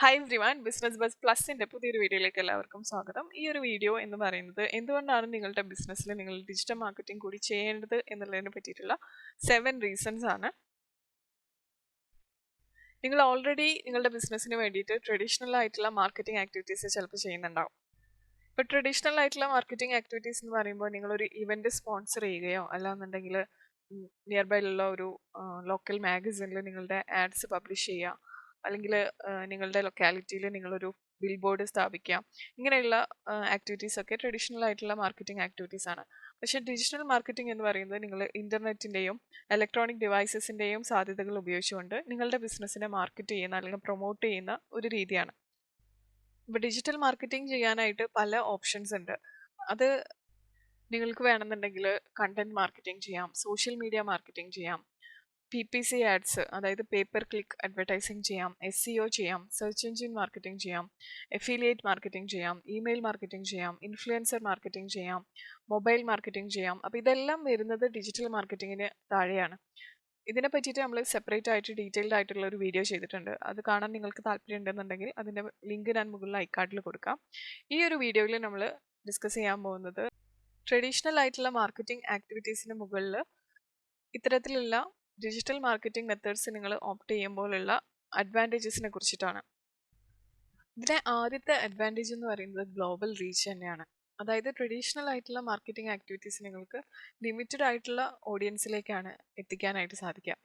Hi everyone, business bus പ്ലസിന്റെ പുതിയൊരു വീഡിയോയിലേക്ക് എല്ലാവർക്കും സ്വാഗതം. ഈ ഒരു വീഡിയോ എന്ന് പറയുന്നത് എന്തുകൊണ്ടാണ് നിങ്ങളുടെ ബിസിനസ്സിൽ നിങ്ങൾ ഡിജിറ്റൽ മാർക്കറ്റിംഗ് കൂടി ചെയ്യേണ്ടത് എന്നുള്ളതിനെ പറ്റിയിട്ടുള്ള 7 റീസൺസ് ആണ്. നിങ്ങൾ ഓൾറെഡി നിങ്ങളുടെ ബിസിനസ്സിന് വേണ്ടിയിട്ട് ട്രഡീഷണൽ ആയിട്ടുള്ള മാർക്കറ്റിംഗ് ആക്ടിവിറ്റീസ് ചിലപ്പോൾ ചെയ്യുന്നുണ്ടാവും. ഇപ്പോൾ ട്രഡീഷണൽ ആയിട്ടുള്ള മാർക്കറ്റിംഗ് ആക്ടിവിറ്റീസ് എന്ന് പറയുമ്പോൾ നിങ്ങളൊരു ഇവന്റ് സ്പോൺസർ ചെയ്യുകയോ അല്ലാന്നുണ്ടെങ്കിൽ നിയർ ബൈയിലുള്ള ഒരു ലോക്കൽ മാഗസിനിൽ നിങ്ങളുടെ ആഡ്സ് പബ്ലിഷ് ചെയ്യുക, അല്ലെങ്കിൽ നിങ്ങളുടെ ലൊക്കാലിറ്റിയിൽ നിങ്ങളൊരു ബിൽ ബോർഡ് സ്ഥാപിക്കുക. ഇങ്ങനെയുള്ള ആക്ടിവിറ്റീസ് ഒക്കെ ട്രഡീഷണൽ ആയിട്ടുള്ള മാർക്കറ്റിംഗ് ആക്ടിവിറ്റീസ് ആണ്. പക്ഷേ ഡിജിറ്റൽ മാർക്കറ്റിംഗ് എന്ന് പറയുന്നത് നിങ്ങൾ ഇന്റർനെറ്റിന്റെയും ഇലക്ട്രോണിക് ഡിവൈസസിന്റെയും സാധ്യതകൾ ഉപയോഗിച്ചുകൊണ്ട് നിങ്ങളുടെ ബിസിനസ്സിനെ മാർക്കറ്റ് ചെയ്യുന്ന അല്ലെങ്കിൽ പ്രൊമോട്ട് ചെയ്യുന്ന ഒരു രീതിയാണ്. ഇപ്പോൾ ഡിജിറ്റൽ മാർക്കറ്റിംഗ് ചെയ്യാനായിട്ട് പല ഓപ്ഷൻസ് ഉണ്ട്. അത് നിങ്ങൾക്ക് വേണമെന്നുണ്ടെങ്കിൽ കണ്ടന്റ് മാർക്കറ്റിംഗ് ചെയ്യാം, സോഷ്യൽ മീഡിയ മാർക്കറ്റിംഗ് ചെയ്യാം, PPC ആഡ്സ് അതായത് പേപ്പർ ക്ലിക്ക് അഡ്വർടൈസിങ് ചെയ്യാം, SEO ചെയ്യാം, സെർച്ച് എഞ്ചിൻ മാർക്കറ്റിംഗ് ചെയ്യാം, എഫിലിയേറ്റ് മാർക്കറ്റിംഗ് ചെയ്യാം, ഇമെയിൽ മാർക്കറ്റിംഗ് ചെയ്യാം, ഇൻഫ്ലുവൻസർ മാർക്കറ്റിംഗ് ചെയ്യാം, മൊബൈൽ മാർക്കറ്റിംഗ് ചെയ്യാം. അപ്പോൾ ഇതെല്ലാം വരുന്നത് ഡിജിറ്റൽ മാർക്കറ്റിങ്ങിന് താഴെയാണ്. ഇതിനെ പറ്റിയിട്ട് നമ്മൾ സെപ്പറേറ്റ് ആയിട്ട് ഡീറ്റെയിൽഡ് ആയിട്ടുള്ള ഒരു വീഡിയോ ചെയ്തിട്ടുണ്ട്. അത് കാണാൻ നിങ്ങൾക്ക് താല്പര്യം ഉണ്ടെന്നുണ്ടെങ്കിൽ അതിൻ്റെ ലിങ്ക് ഞാൻ മുകളിൽ ഐക്കാർഡിൽ കൊടുക്കാം. ഈ ഒരു വീഡിയോയിൽ നമ്മൾ ഡിസ്കസ് ചെയ്യാൻ പോകുന്നത് ട്രഡീഷണൽ ആയിട്ടുള്ള മാർക്കറ്റിംഗ് ആക്ടിവിറ്റീസിന് മുകളിൽ ഇത്തരത്തിലുള്ള ഡിജിറ്റൽ മാർക്കറ്റിംഗ് മെത്തേഡ്സ് നിങ്ങൾ ഓപ്റ്റ് ചെയ്യുമ്പോഴുള്ള അഡ്വാൻറ്റേജസിനെ കുറിച്ചിട്ടാണ്. ഇതിൻ്റെ ആദ്യത്തെ അഡ്വാൻറ്റേജ് എന്ന് പറയുന്നത് ഗ്ലോബൽ റീച്ച് തന്നെയാണ്. അതായത് ട്രഡീഷണൽ ആയിട്ടുള്ള മാർക്കറ്റിംഗ് ആക്ടിവിറ്റീസ് നിങ്ങൾക്ക് ലിമിറ്റഡ് ആയിട്ടുള്ള ഓഡിയൻസിലേക്കാണ് എത്തിക്കാനായിട്ട് സാധിക്കുക.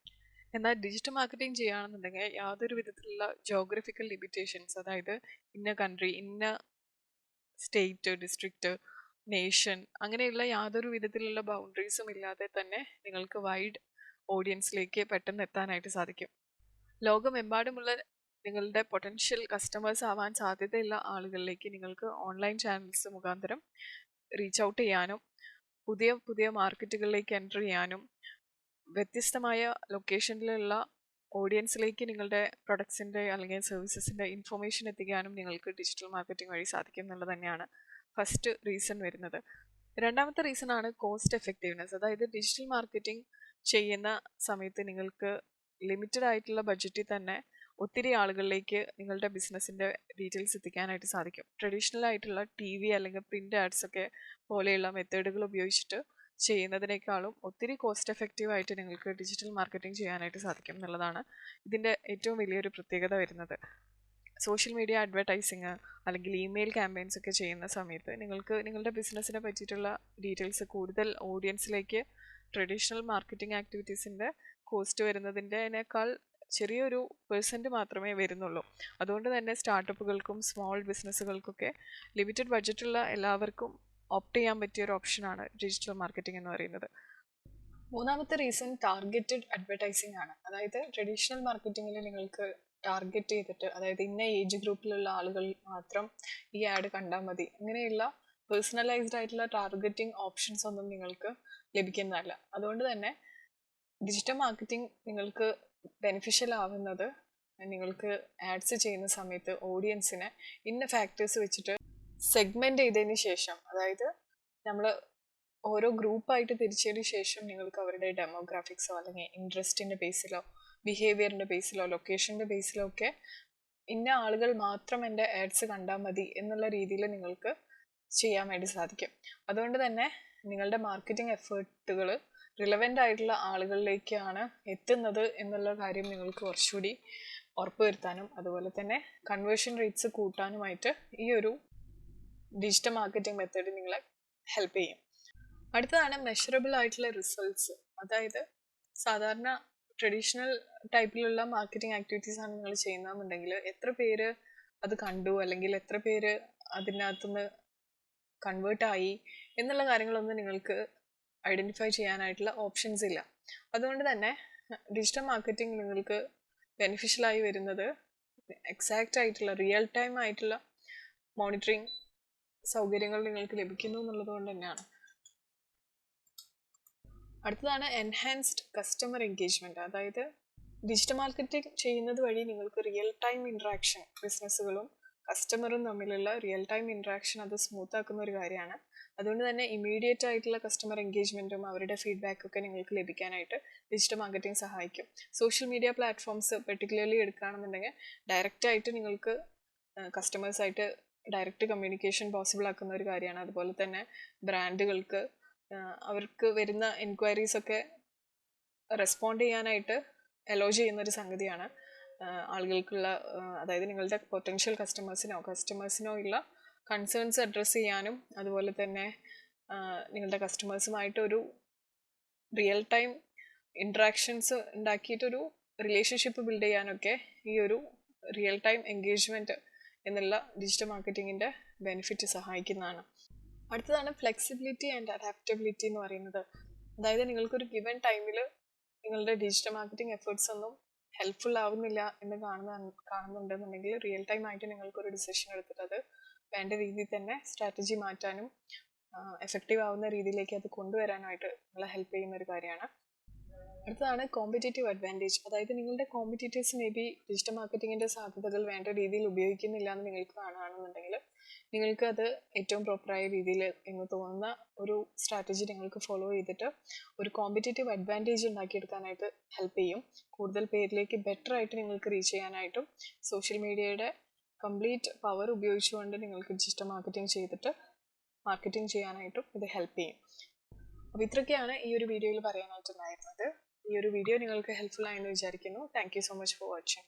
എന്നാൽ ഡിജിറ്റൽ മാർക്കറ്റിംഗ് ചെയ്യുകയാണെന്നുണ്ടെങ്കിൽ യാതൊരു വിധത്തിലുള്ള ജോഗ്രഫിക്കൽ ലിമിറ്റേഷൻസ്, അതായത് ഇന്ന കൺട്രി, ഇന്ന സ്റ്റേറ്റ്, ഡിസ്ട്രിക്റ്റ്, നേഷൻ, അങ്ങനെയുള്ള യാതൊരു വിധത്തിലുള്ള ബൗണ്ടറീസും ഇല്ലാതെ തന്നെ നിങ്ങൾക്ക് വൈഡ് ഓഡിയൻസിലേക്ക് പെട്ടെന്ന് എത്താനായിട്ട് സാധിക്കും. ലോകമെമ്പാടുമുള്ള നിങ്ങളുടെ പൊട്ടൻഷ്യൽ കസ്റ്റമേഴ്സ് ആവാൻ സാധ്യതയുള്ള ആളുകളിലേക്ക് നിങ്ങൾക്ക് ഓൺലൈൻ ചാനൽസ് മുഖാന്തരം റീച്ച് ഔട്ട് ചെയ്യാനും പുതിയ പുതിയ മാർക്കറ്റുകളിലേക്ക് എൻ്റർ ചെയ്യാനും വ്യത്യസ്തമായ ലൊക്കേഷനിലുള്ള ഓഡിയൻസിലേക്ക് നിങ്ങളുടെ പ്രൊഡക്ട്സിൻ്റെ അല്ലെങ്കിൽ സർവീസസിൻ്റെ ഇൻഫർമേഷൻ എത്തിക്കാനും നിങ്ങൾക്ക് ഡിജിറ്റൽ മാർക്കറ്റിംഗ് വഴി സാധിക്കും എന്നുള്ളത് തന്നെയാണ് ഫസ്റ്റ് റീസൺ വരുന്നത്. രണ്ടാമത്തെ റീസൺ ആണ് കോസ്റ്റ് എഫക്റ്റീവ്നെസ്. അതായത് ഡിജിറ്റൽ മാർക്കറ്റിംഗ് ചെയ്യുന്ന സമയത്ത് നിങ്ങൾക്ക് ലിമിറ്റഡ് ആയിട്ടുള്ള ബഡ്ജറ്റിൽ തന്നെ ഒത്തിരി ആളുകളിലേക്ക് നിങ്ങളുടെ ബിസിനസ്സിൻ്റെ ഡീറ്റെയിൽസ് എത്തിക്കാനായിട്ട് സാധിക്കും. ട്രഡീഷണൽ ആയിട്ടുള്ള TV അല്ലെങ്കിൽ പ്രിൻ്റ് ആഡ്സ് ഒക്കെ പോലെയുള്ള മെത്തേഡുകൾ ഉപയോഗിച്ചിട്ട് ചെയ്യുന്നതിനേക്കാളും ഒത്തിരി കോസ്റ്റ് എഫക്റ്റീവ് ആയിട്ട് നിങ്ങൾക്ക് ഡിജിറ്റൽ മാർക്കറ്റിംഗ് ചെയ്യാനായിട്ട് സാധിക്കും എന്നുള്ളതാണ് ഇതിൻ്റെ ഏറ്റവും വലിയൊരു പ്രത്യേകത വരുന്നത്. സോഷ്യൽ മീഡിയ അഡ്വർടൈസിങ് അല്ലെങ്കിൽ ഇമെയിൽ ക്യാമ്പയിൻസ് ഒക്കെ ചെയ്യുന്ന സമയത്ത് നിങ്ങൾക്ക് നിങ്ങളുടെ ബിസിനസ്സിനെ പറ്റിയിട്ടുള്ള ഡീറ്റെയിൽസ് കൂടുതൽ ഓഡിയൻസിലേക്ക് ട്രഡീഷണൽ മാർക്കറ്റിംഗ് ആക്ടിവിറ്റീസിൻ്റെ കോസ്റ്റ് വരുന്നതിൻ്റെനേക്കാൾ ചെറിയൊരു പെർസെൻറ്റ് മാത്രമേ വരുന്നുള്ളൂ. അതുകൊണ്ട് തന്നെ സ്റ്റാർട്ടപ്പുകൾക്കും സ്മോൾ ബിസിനസ്സുകൾക്കൊക്കെ ലിമിറ്റഡ് ബഡ്ജറ്റുള്ള എല്ലാവർക്കും ഓപ്റ്റ് ചെയ്യാൻ പറ്റിയ ഒരു ഓപ്ഷനാണ് ഡിജിറ്റൽ മാർക്കറ്റിംഗ് എന്ന് പറയുന്നത്. മൂന്നാമത്തെ റീസൺ ടാർഗറ്റഡ് അഡ്വർടൈസിംഗ് ആണ്. അതായത് ട്രഡീഷണൽ മാർക്കറ്റിങ്ങിൽ നിങ്ങൾക്ക് ടാർഗറ്റ് ചെയ്തിട്ട്, അതായത് ഇന്ന ഏജ് ഗ്രൂപ്പിലുള്ള ആളുകൾ മാത്രം ഈ ആഡ് കണ്ടാൽ മതി, അങ്ങനെയുള്ള പേഴ്സണലൈസ്ഡ് ആയിട്ടുള്ള ടാർഗറ്റിംഗ് ഓപ്ഷൻസ് ഒന്നും നിങ്ങൾക്ക് ലഭിക്കുന്നതല്ല. അതുകൊണ്ട് തന്നെ ഡിജിറ്റൽ മാർക്കറ്റിംഗ് നിങ്ങൾക്ക് ബെനിഫിഷ്യൽ ആവുന്നത് നിങ്ങൾക്ക് ആഡ്സ് ചെയ്യുന്ന സമയത്ത് ഓഡിയൻസിനെ ഇന്ന ഫാക്ടേഴ്സ് വെച്ചിട്ട് സെഗ്മെന്റ് ചെയ്തതിന് ശേഷം, അതായത് നമ്മൾ ഓരോ ഗ്രൂപ്പായിട്ട് തിരിച്ചതിന് ശേഷം നിങ്ങൾക്ക് അവരുടെ ഡെമോഗ്രാഫിക്സോ അല്ലെങ്കിൽ ഇൻട്രസ്റ്റിൻ്റെ ബേസിലോ ബിഹേവിയറിൻ്റെ ബേസിലോ ലൊക്കേഷൻ്റെ ബേസിലോ ഒക്കെ ഇന്ന ആളുകൾ മാത്രം എൻ്റെ ആഡ്സ് കണ്ടാൽ മതി എന്നുള്ള രീതിയിൽ നിങ്ങൾക്ക് ചെയ്യാൻ വേണ്ടി സാധിക്കും. അതുകൊണ്ട് തന്നെ നിങ്ങളുടെ മാർക്കറ്റിംഗ് എഫേർട്ടുകൾ റിലവൻ്റ് ആയിട്ടുള്ള ആളുകളിലേക്കാണ് എത്തുന്നത് എന്നുള്ള കാര്യം നിങ്ങൾക്ക് കുറച്ചുകൂടി ഉറപ്പുവരുത്താനും അതുപോലെ തന്നെ കൺവേർഷൻ റേറ്റ്സ് കൂട്ടാനുമായിട്ട് ഈ ഒരു ഡിജിറ്റൽ മാർക്കറ്റിംഗ് മെത്തേഡ് നിങ്ങളെ ഹെൽപ്പ് ചെയ്യും. അടുത്തതാണ് മെഷറബിൾ ആയിട്ടുള്ള റിസൾട്ട്സ്. അതായത് സാധാരണ ട്രഡീഷണൽ ടൈപ്പിലുള്ള മാർക്കറ്റിംഗ് ആക്ടിവിറ്റീസ് ആണ് നിങ്ങൾ ചെയ്യുന്നതെന്നുണ്ടെങ്കിൽ എത്ര പേര് അത് കണ്ടു അല്ലെങ്കിൽ എത്ര പേര് അതിനകത്തുനിന്ന് കൺവേർട്ടായി എന്നുള്ള കാര്യങ്ങളൊന്നും നിങ്ങൾക്ക് ഐഡൻറ്റിഫൈ ചെയ്യാനായിട്ടുള്ള ഓപ്ഷൻസ് ഇല്ല. അതുകൊണ്ട് തന്നെ ഡിജിറ്റൽ മാർക്കറ്റിംഗ് നിങ്ങൾക്ക് ബെനിഫിഷ്യലായി വരുന്നത് എക്സാക്റ്റ് ആയിട്ടുള്ള റിയൽ ടൈം ആയിട്ടുള്ള മോണിറ്ററിങ് സൗകര്യങ്ങൾ നിങ്ങൾക്ക് ലഭിക്കുന്നു എന്നുള്ളത് കൊണ്ട് തന്നെയാണ്. അടുത്തതാണ് എൻഹാൻസ്ഡ് കസ്റ്റമർ എൻഗേജ്മെൻറ്റ്. അതായത് ഡിജിറ്റൽ മാർക്കറ്റിംഗ് ചെയ്യുന്നത് വഴി നിങ്ങൾക്ക് റിയൽ ടൈം ഇൻട്രാക്ഷൻ, ബിസിനസ്സുകളും കസ്റ്റമറും തമ്മിലുള്ള റിയൽ ടൈം ഇൻട്രാക്ഷൻ അത് സ്മൂത്ത് ആക്കുന്ന ഒരു കാര്യമാണ്. അതുകൊണ്ട് തന്നെ ഇമ്മീഡിയറ്റ് ആയിട്ടുള്ള കസ്റ്റമർ എൻഗേജ്മെൻറ്റും അവരുടെ ഫീഡ്ബാക്കൊക്കെ നിങ്ങൾക്ക് ലഭിക്കാനായിട്ട് ഡിജിറ്റൽ മാർക്കറ്റിംഗ് സഹായിക്കും. സോഷ്യൽ മീഡിയ പ്ലാറ്റ്ഫോംസ് പെർട്ടിക്കുലർലി എടുക്കുകയാണെന്നുണ്ടെങ്കിൽ ഡയറക്റ്റായിട്ട് നിങ്ങൾക്ക് കസ്റ്റമേഴ്സായിട്ട് ഡയറക്റ്റ് കമ്മ്യൂണിക്കേഷൻ പോസിബിൾ ആക്കുന്ന ഒരു കാര്യമാണ്. അതുപോലെ തന്നെ ബ്രാൻഡുകൾക്ക് അവർക്ക് വരുന്ന എൻക്വയറീസൊക്കെ റെസ്പോണ്ട് ചെയ്യാനായിട്ട് അലോ ചെയ്യുന്നൊരു സംഗതിയാണ്. ആളുകൾക്കുള്ള അതായത് നിങ്ങളുടെ പൊട്ടൻഷ്യൽ കസ്റ്റമേഴ്സിനോ ഉള്ള കൺസേൺസ് അഡ്രസ്സ് ചെയ്യാനും അതുപോലെ തന്നെ നിങ്ങളുടെ കസ്റ്റമേഴ്സുമായിട്ട് ഒരു റിയൽ ടൈം ഇൻട്രാക്ഷൻസ് ഉണ്ടാക്കിയിട്ടൊരു റിലേഷൻഷിപ്പ് ബിൽഡ് ചെയ്യാനൊക്കെ ഈ ഒരു റിയൽ ടൈം എൻഗേജ്മെൻറ്റ് എന്നുള്ള ഡിജിറ്റൽ മാർക്കറ്റിങ്ങിൻ്റെ ബെനിഫിറ്റ് സഹായിക്കുന്നതാണ്. അടുത്തതാണ് ഫ്ലെക്സിബിലിറ്റി ആൻഡ് അഡാപ്റ്റബിലിറ്റി എന്ന് പറയുന്നത്. അതായത് നിങ്ങൾക്കൊരു ഗിവൻ ടൈമിൽ നിങ്ങളുടെ ഡിജിറ്റൽ മാർക്കറ്റിംഗ് എഫേർട്സ് ഒന്നും ഹെൽപ്ഫുൾ ആവുന്നില്ല എന്ന് കാണുന്നുണ്ടെന്നുണ്ടെങ്കിൽ റിയൽ ടൈം ആയിട്ട് നിങ്ങൾക്കൊരു ഡിസിഷൻ എടുത്തിട്ട് അത് വേണ്ട രീതിയിൽ തന്നെ സ്ട്രാറ്റജി മാറ്റാനും എഫക്റ്റീവ് ആവുന്ന രീതിയിലേക്ക് അത് കൊണ്ടുവരാനായിട്ട് നിങ്ങളെ ഹെൽപ്പ് ചെയ്യുന്ന ഒരു കാര്യമാണ്. അടുത്തതാണ് കോമ്പറ്റേറ്റീവ് അഡ്വാൻറ്റേജ്. അതായത് നിങ്ങളുടെ കോമ്പറ്റീറ്റേഴ്സ് മേ ബി ഡിജിറ്റൽ മാർക്കറ്റിങ്ങിൻ്റെ സാധ്യതകൾ വേണ്ട രീതിയിൽ ഉപയോഗിക്കുന്നില്ല എന്ന് നിങ്ങൾക്ക് കാണുകയാണെന്നുണ്ടെങ്കിൽ നിങ്ങൾക്ക് അത് ഏറ്റവും പ്രോപ്പറായ രീതിയിൽ എന്ന് തോന്നുന്ന ഒരു സ്ട്രാറ്റജി നിങ്ങൾക്ക് ഫോളോ ചെയ്തിട്ട് ഒരു കോമ്പറ്റേറ്റീവ് അഡ്വാൻറ്റേജ് ഉണ്ടാക്കിയെടുക്കാനായിട്ട് ഹെൽപ്പ് ചെയ്യും. കൂടുതൽ പേരിലേക്ക് ബെറ്റർ ആയിട്ട് നിങ്ങൾക്ക് റീച്ച് ചെയ്യാനായിട്ടും സോഷ്യൽ മീഡിയയുടെ കംപ്ലീറ്റ് പവർ ഉപയോഗിച്ചുകൊണ്ട് നിങ്ങൾക്ക് ഡിജിറ്റൽ മാർക്കറ്റിംഗ് ചെയ്യാനായിട്ടും ഇത് ഹെൽപ്പ് ചെയ്യും. അപ്പോൾ ഇത്രയൊക്കെയാണ് ഈ ഒരു വീഡിയോയിൽ പറയാനായിട്ടുണ്ടായിരുന്നത്. ഈ ഒരു വീഡിയോ നിങ്ങൾക്ക് ഹെൽപ്ഫുൾ ആയെന്ന് വിചാരിക്കുന്നു. Thank you so much for watching.